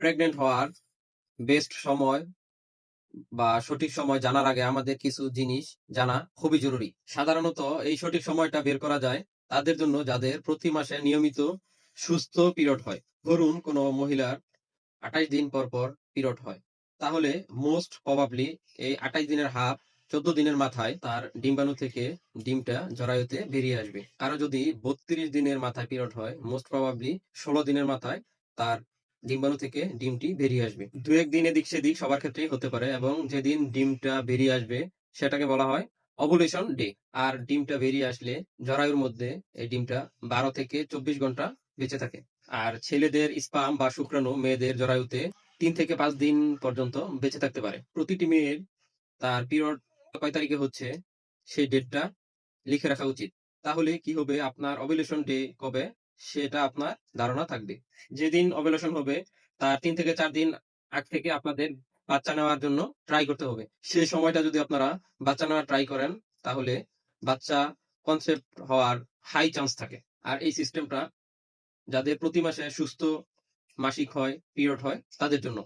Pregnant হওয়ার best সময় বা সঠিক সময় জানার আগে আমাদের কিছু জিনিস জানা খুবই জরুরি। সাধারণত এই সঠিক সময়টা বের করা যায় তাদের জন্য যাদের প্রতি মাসে নিয়মিত সুস্থ পিরিয়ড হয়। ধরুন কোনো মহিলার ২৮ দিন পর, পর পিরিয়ড হয়। তাহলে মোস্ট প্রবাবলি এই ২৮ দিনের হাফ ১৪ দিনের মাথায় তার ডিম্বাণু থেকে ডিমটা জরায়ুতে বেরিয়ে আসবে। কারো যদি ৩২ দিনের মাথায় পিরিয়ড হয়, মোস্ট প্রবাবলি ১৬ দিনের মাথায় তার ডিম্বাণু থেকে ডিমটি বেরিয়ে আসবে। ২-১ দিন এদিক সেদিক সবার ক্ষেত্রেই হতে পারে এবং যেদিন ডিমটা বেরিয়ে আসবে সেটাকে বলা হয় ওভুলেশন ডে। আর ডিমটা বেরিয়ে আসলে জরায়ুর মধ্যে এই ডিমটা ১২ থেকে ২৪ ঘন্টা বেঁচে থাকে। আর ছেলেদের স্পাম বা শুক্রাণু মেয়েদের জরায়ুতে ৩ থেকে ৫ দিন পর্যন্ত বেঁচে থাকতে পারে। প্রতিটি মেয়ের তার পিরিয়ড কয় তারিখে হচ্ছে সেই ডেটটা লিখে রাখা উচিত। তাহলে কি হবে, আপনার ওভুলেশন ডে কবে সেটা আপনার ধারণা থাকবে। যেদিন ওভুলেশন হবে তার ৩ থেকে ৪ দিন আগ থেকে আপনাদের বাচ্চা নেওয়ার জন্য ট্রাই করতে হবে। সেই সময়টা যদি আপনারা বাচ্চা নেওয়ার ট্রাই করেন তাহলে বাচ্চা কনসেপ্ট হওয়ার হাই চান্স থাকে। আর এই সিস্টেমটা যাদের প্রতি মাসে সুস্থ মাসিক হয়, পিরিয়ড হয় তাদের জন্য।